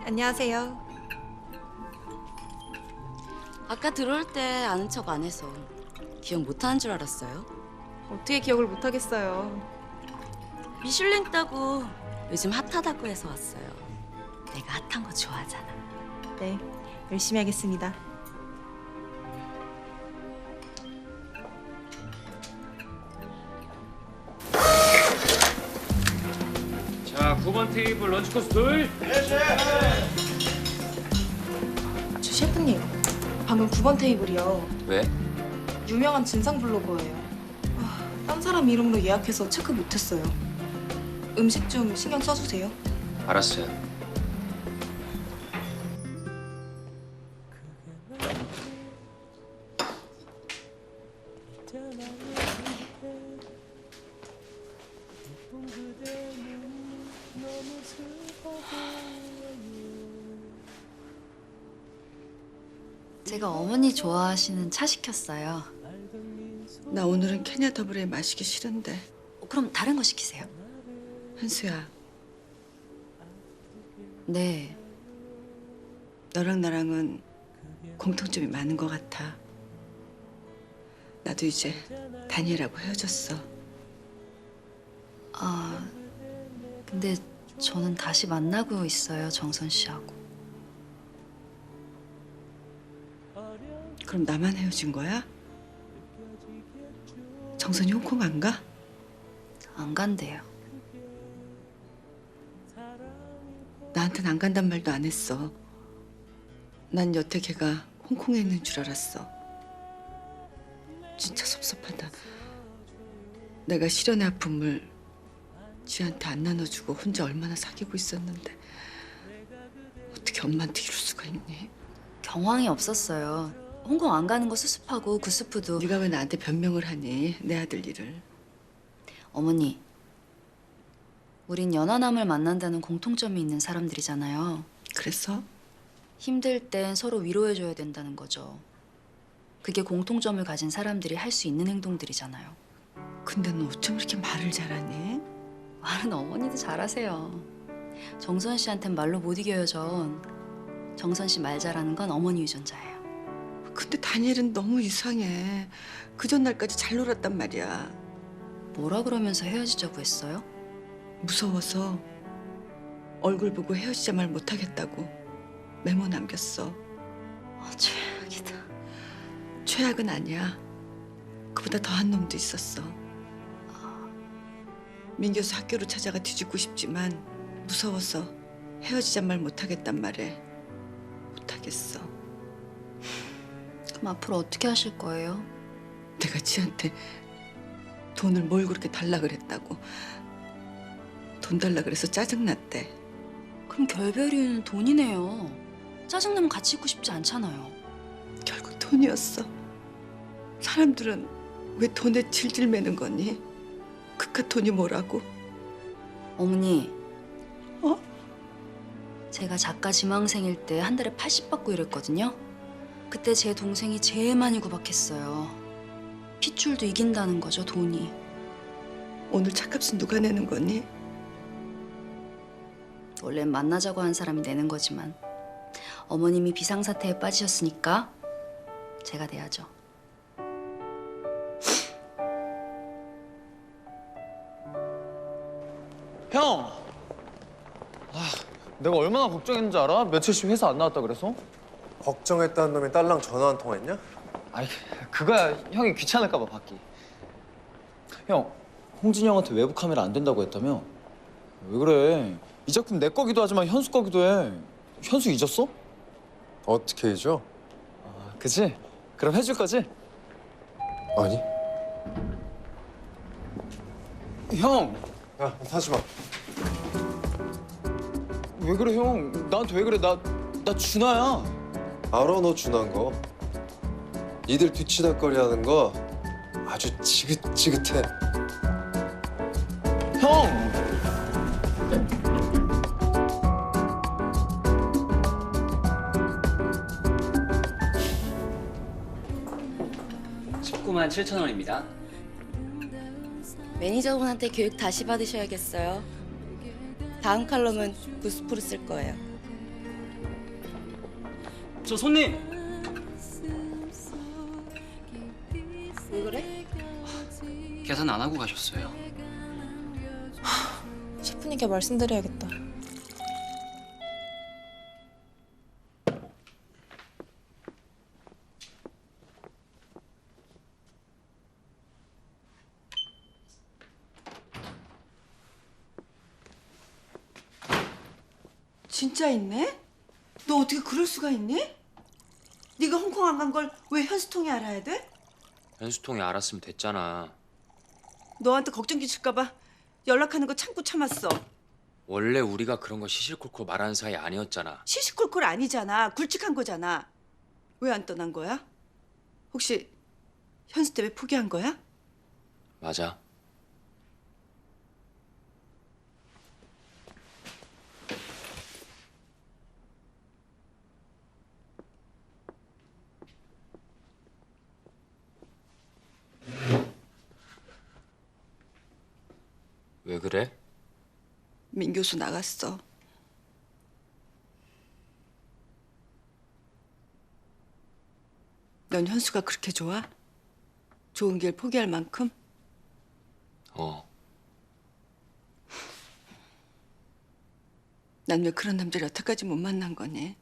안녕하세요. 아까 들어올 때 아는 척 안 해서 기억 못하는 줄 알았어요. 어떻게 기억을 못하겠어요. 미슐랭 따고 요즘 핫하다고 해서 왔어요. 내가 핫한 거 좋아하잖아. 네, 열심히 하겠습니다. 자, 9번 테이블 런치 코스 둘. 주 셰프님, 방금 9번 테이블이요. 왜? 유명한 진상 블로거예요. 딴 사람 이름으로 예약해서 체크 못했어요. 음식 좀 신경 써주세요. 알았어요. 제가 어머니 좋아하시는 차 시켰어요. 나 오늘은 케냐 더블에 마시기 싫은데. 그럼 다른 거 시키세요. 현수야, 네. 너랑 나랑은 공통점이 많은 것 같아. 나도 이제 다니엘하고 헤어졌어. 근데 저는 다시 만나고 있어요, 정선 씨하고. 그럼 나만 헤어진 거야? 정선이 홍콩 안 가? 안 간대요. 나한텐 안 간단 말도 안 했어. 난 여태 걔가 홍콩에 있는 줄 알았어. 진짜 섭섭하다. 내가 실연의 아픔을 지한테 안 나눠주고 혼자 얼마나 사귀고 있었는데 어떻게 엄마한테 이럴 수가 있니? 경황이 없었어요. 홍콩 안 가는 거 수습하고 구스프도. 네가 왜 나한테 변명을 하니? 내 아들 일을. 어머니, 우린 연하남을 만난다는 공통점이 있는 사람들이잖아요. 그래서? 힘들 땐 서로 위로해줘야 된다는 거죠. 그게 공통점을 가진 사람들이 할 수 있는 행동들이잖아요. 근데 너 어쩜 이렇게 말을 잘하니? 말은 어머니도 잘하세요. 정선 씨한텐 말로 못 이겨요, 전. 정선 씨 말 잘하는 건 어머니 유전자예요. 근데 다니엘은 너무 이상해. 그 전날까지 잘 놀았단 말이야. 뭐라 그러면서 헤어지자고 했어요? 무서워서 얼굴 보고 헤어지자 말 못하겠다고 메모 남겼어. 최악이다. 최악은 아니야. 그보다 더한 놈도 있었어. 민교수 학교로 찾아가 뒤집고 싶지만 무서워서 헤어지자 말 못하겠단 말에 못하겠어. 그럼 앞으로 어떻게 하실 거예요? 내가 지한테 돈을 뭘 그렇게 달라 그랬다고. 돈 달라 그래서 짜증났대. 그럼 결별 이유는 돈이네요. 짜증나면 같이 있고 싶지 않잖아요. 결국 돈이었어. 사람들은 왜 돈에 질질 매는 거니? 그깟 돈이 뭐라고? 어머니. 어? 제가 작가 지망생일 때 한 달에 80 받고 이랬거든요. 그때 제 동생이 제일 많이 구박했어요. 핏줄도 이긴다는 거죠, 돈이. 오늘 차값은 누가 내는 거니? 원래는 만나자고 한 사람이 내는 거지만 어머님이 비상사태에 빠지셨으니까 제가 내야죠. 형! 내가 얼마나 걱정했는지 알아? 며칠씩 회사 안 나왔다 그래서? 걱정했다는 놈이 딸랑 전화 한 통했냐? 아니, 그거야 형이 귀찮을까 봐 받기. 형, 홍진이 형한테 외부 카메라 안 된다고 했다며? 왜 그래? 이 작품 내 거기도 하지만 현수 거기도 해. 현수 잊었어? 어떻게 잊어? 그치? 그럼 해줄 거지? 아니. 형! 야, 타지 마. 왜 그래 형? 나한테 왜 그래? 나 준하야. 알아, 너 준한 거. 니들 뒤치다거리 하는 거 아주 지긋지긋해. 형! $19만 7천 원입니다. 매니저분한테 교육 다시 받으셔야겠어요. 다음 칼럼은 구스프로 쓸 거예요. 저 손님. 왜 그래? 계산 안 하고 가셨어요. 셰프님께 말씀드려야겠다. 진짜 있네? 너 어떻게 그럴 수가 있니? 네가 홍콩 안 간 걸 왜 현수통이 알아야 돼? 현수통이 알았으면 됐잖아. 너한테 걱정 끼칠까 봐 연락하는 거 참고 참았어. 원래 우리가 그런 거 시실콜콜 말하는 사이 아니었잖아. 시시콜콜 아니잖아. 굵직한 거잖아. 왜 안 떠난 거야? 혹시 현수 때문에 포기한 거야? 맞아. 왜 그래? 민 교수 나갔어. 넌 현수가 그렇게 좋아? 좋은 길 포기할 만큼? 어. 난 왜 그런 남자를 여태까지 못 만난 거니?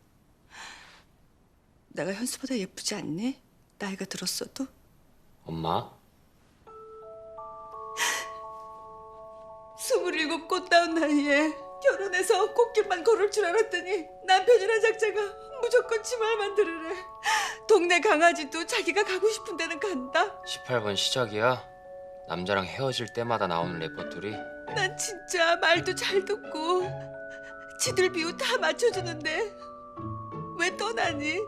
내가 현수보다 예쁘지 않니? 나이가 들었어도? 엄마? 27 꽃다운 나이에 결혼해서 꽃길만 걸을 줄 알았더니 남편이란 작자가 무조건 지 말만 들으래. 동네 강아지도 자기가 가고 싶은 데는 간다. 18번 시작이야? 남자랑 헤어질 때마다 나오는 레퍼토리? 난 진짜 말도 잘 듣고 지들 비유 다 맞춰주는데 왜 떠나니?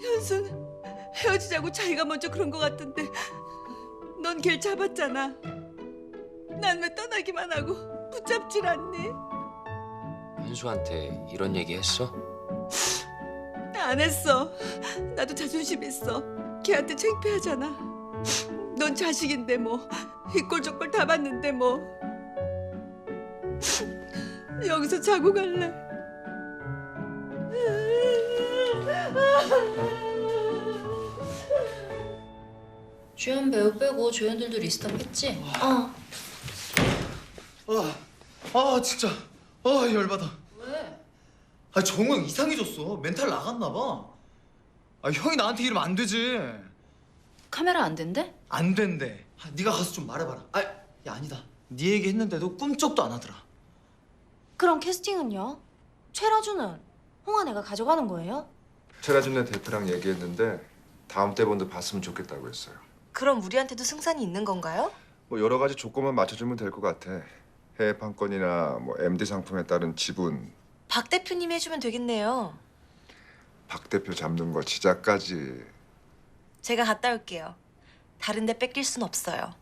현수는 헤어지자고 자기가 먼저 그런 것 같던데 넌 길 잡았잖아. 난 왜 떠나기만 하고 붙잡질 않니? 현수한테 이런 얘기 했어? 안 했어. 나도 자존심 있어. 걔한테 창피하잖아. 넌 자식인데 뭐 이 꼴 저 꼴 다 봤는데 뭐 여기서 자고 갈래. 주연 배우 빼고 조연들도 리스트 했지? 진짜. 열받아. 왜? 정우 형 이상해졌어. 멘탈 나갔나 봐. 형이 나한테 이러면 안 되지. 카메라 안 된대? 안 된대. 네가 가서 좀 말해봐라. 야 아니다. 네 얘기 했는데도 꿈쩍도 안 하더라. 그럼 캐스팅은요? 최라주는 홍한애가 가져가는 거예요? 최라준네 대표랑 얘기했는데 다음 대본도 봤으면 좋겠다고 했어요. 그럼 우리한테도 승산이 있는 건가요? 뭐 여러 가지 조건만 맞춰주면 될 것 같아. 해외 판권이나 뭐 MD 상품에 따른 지분, 박 대표님이 해주면 되겠네요. 박 대표 잡는 거 지자까지. 제가 갔다 올게요. 다른 데 뺏길 순 없어요.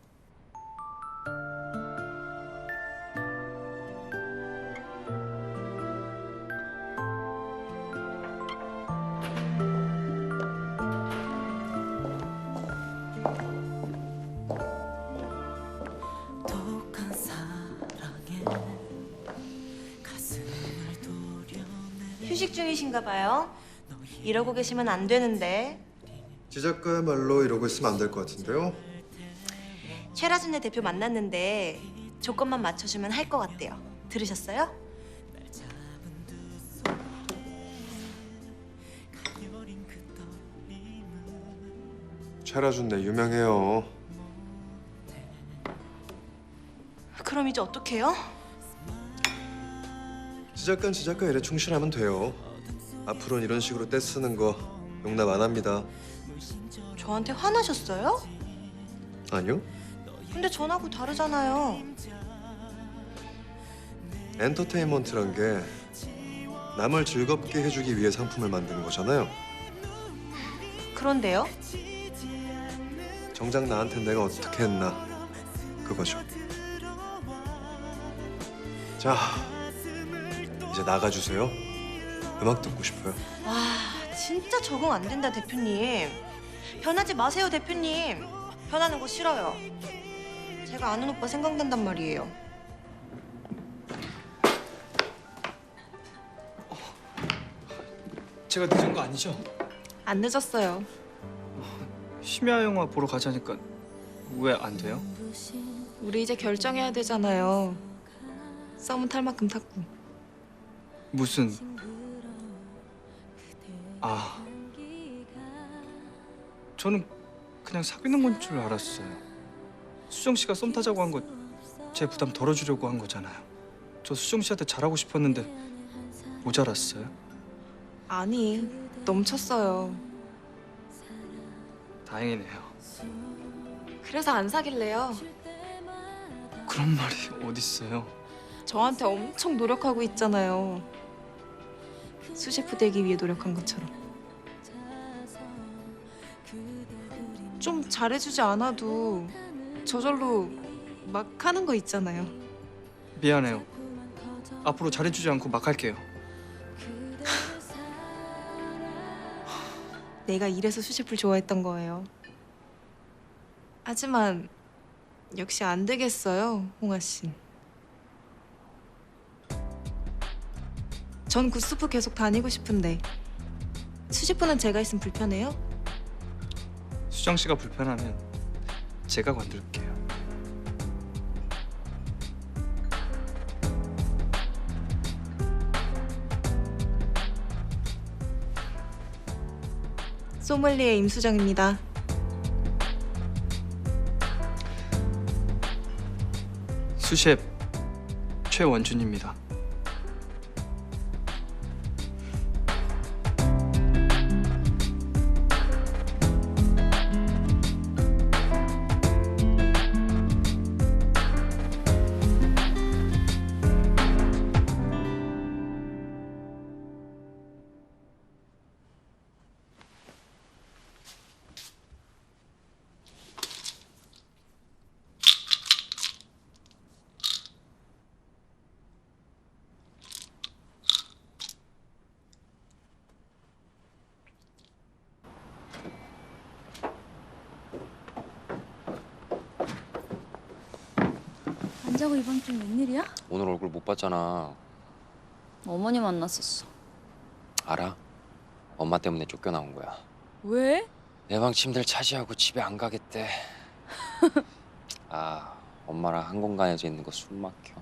휴식 중이신가 봐요. 이러고 계시면 안 되는데. 지작가야말로 이러고 있으면 안 될 것 같은데요. 최라준네 대표 만났는데 조건만 맞춰주면 할 것 같대요. 들으셨어요? 최라준네 유명해요. 그럼 이제 어떡해요? 지작가는 지작가 일에 충실하면 돼요. 앞으로는 이런 식으로 떼쓰는 거 용납 안 합니다. 저한테 화나셨어요? 아니요? 근데 전하고 다르잖아요. 엔터테인먼트란 게 남을 즐겁게 해주기 위해 상품을 만드는 거잖아요. 그런데요? 정작 나한텐 내가 어떻게 했나 그거죠. 자, 이제 나가주세요. 음악 듣고 싶어요. 와, 진짜 적응 안 된다, 대표님. 변하지 마세요, 대표님. 변하는 거 싫어요. 제가 아는 오빠 생각난단 말이에요. 제가 늦은 거 아니죠? 안 늦었어요. 심야 영화 보러 가자니까 왜 안 돼요? 우리 이제 결정해야 되잖아요. 썸은 탈 만큼 탔고. 무슨... 저는 그냥 사귀는 건 줄 알았어요. 수정 씨가 썸 타자고 한 거 제 부담 덜어주려고 한 거잖아요. 저 수정 씨한테 잘하고 싶었는데 모자랐어요? 아니, 넘쳤어요. 다행이네요. 그래서 안 사귈래요. 그런 말이 어딨어요. 저한테 엄청 노력하고 있잖아요. 수셰프 되기 위해 노력한 것처럼. 좀 잘해주지 않아도 저절로 막 하는 거 있잖아요. 미안해요. 앞으로 잘해주지 않고 막 할게요. 내가 이래서 수셰프를 좋아했던 거예요. 하지만 역시 안 되겠어요, 홍아 씨. 전 구스프 계속 다니고 싶은데 수셰프는 제가 있으면 불편해요? 수정 씨가 불편하면 제가 건들게요. 소믈리에 임수정입니다. 수셰프 최원준입니다. 안 자고 이번 주 웬일이야? 오늘 얼굴 못 봤잖아. 어머니 만났었어. 알아? 엄마 때문에 쫓겨나온 거야. 왜? 내 방 침대를 차지하고 집에 안 가겠대. 엄마랑 한 공간에서 있는 거 숨 막혀.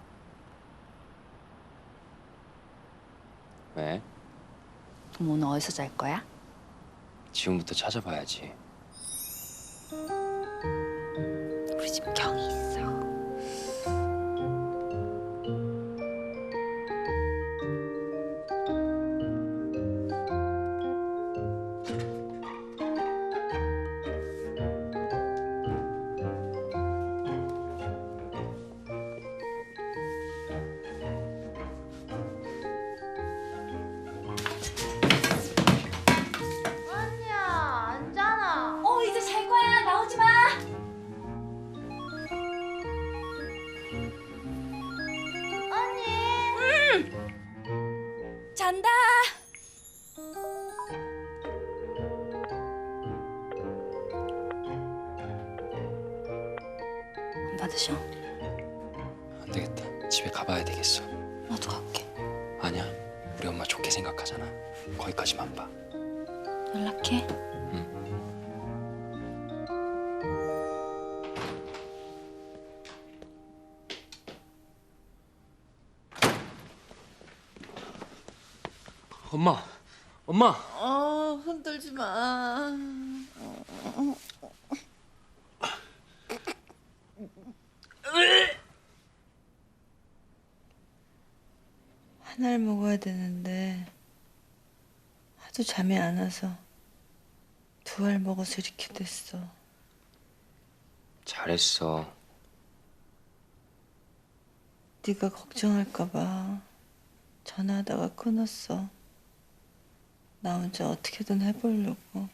왜? 그럼 오늘 어디서 잘 거야? 지금부터 찾아봐야지. 우리 집 경이 있어. 이제 잘 거야. 나오지 마. 잔다. 안 받으셔. 안 되겠다. 집에 가봐야 되겠어. 나도 갈게. 아니야. 우리 엄마 좋게 생각하잖아. 거기까지만 봐. 연락해. 엄마. 흔들지 마. 하나를 먹어야 되는데 하도 잠이 안 와서 2알 먹어서 이렇게 됐어. 잘했어. 네가 걱정할까 봐 전화하다가 끊었어. 나 혼자 어떻게든 해보려고.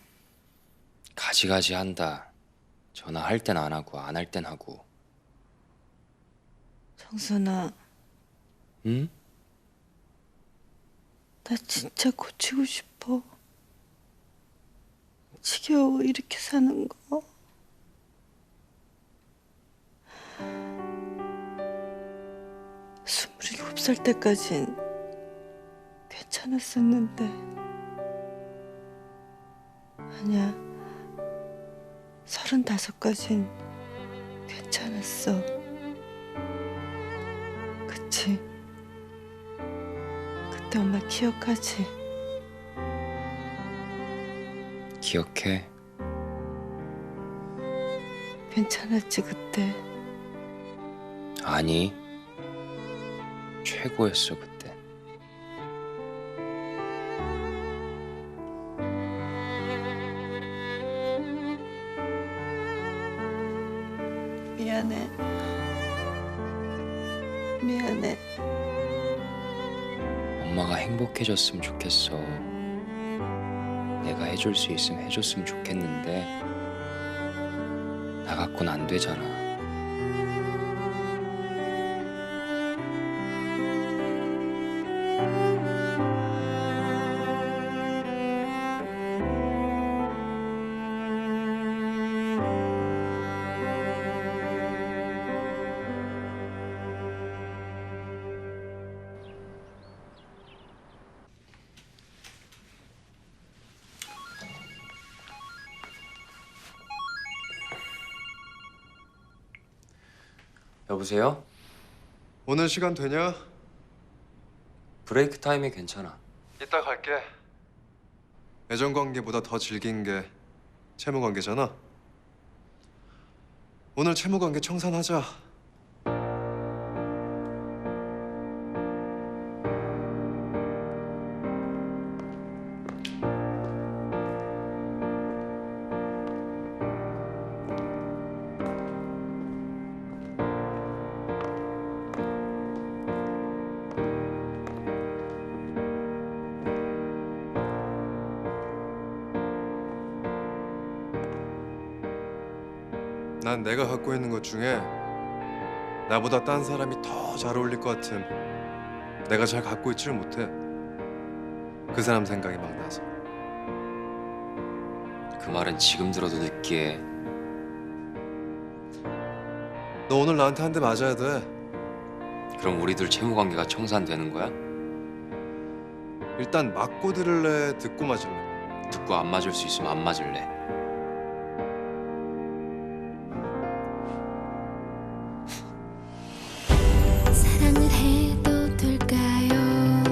가지가지 한다. 전화할 땐 안 하고 안 할 땐 하고. 정선아, 응? 나 진짜 고치고 싶어. 지겨워 이렇게 사는 거. 27살 때까진 괜찮았었는데 아니야. 35까진 괜찮았어. 그치? 그때 엄마 기억하지? 기억해. 괜찮았지 그때? 아니, 최고였어 그때. 미안해. 미안해. 엄마가 행복해졌으면 좋겠어. 내가 해줄 수 있으면 해줬으면 좋겠는데 나 갖고는 안 되잖아. 여보세요? 오늘 시간 되냐? 브레이크 타임이 괜찮아. 이따 갈게. 애정 관계보다 더 질긴 게 채무 관계잖아. 오늘 채무 관계 청산하자. 난 내가 갖고 있는 것 중에 나보다 딴 사람이 더 잘 어울릴 것 같은 내가 잘 갖고 있지를 못해. 그 사람 생각이 막 나서. 그 말은 지금 들어도 느끼해. 너 오늘 나한테 한 대 맞아야 돼. 그럼 우리 둘 채무 관계가 청산되는 거야? 일단 맞고 들을래, 듣고 맞을래? 듣고 안 맞을 수 있으면 안 맞을래. 사랑을 해도 될까요?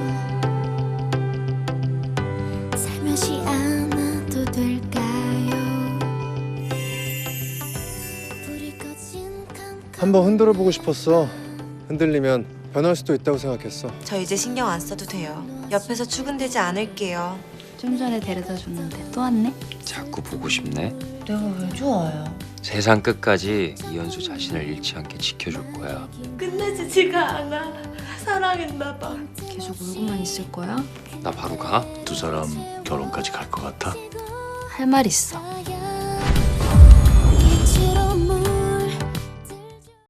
살며시 안아도 될까요? 불이 꺼진 한번 흔들어 보고 싶었어. 흔들리면 변할 수도 있다고 생각했어. 저 이제 신경 안 써도 돼요. 옆에서 출근되지 않을게요. 좀 전에 데려다 줬는데 또 왔네? 자꾸 보고 싶네. 내가 왜 좋아요? 세상 끝까지 이현수 자신을 잃지 않게 지켜줄 거야. 끝내지지가 않아. 사랑했나 봐. 계속 울고만 있을 거야? 나 바로 가? 두 사람 결혼까지 갈 것 같아? 할 말 있어. 거야.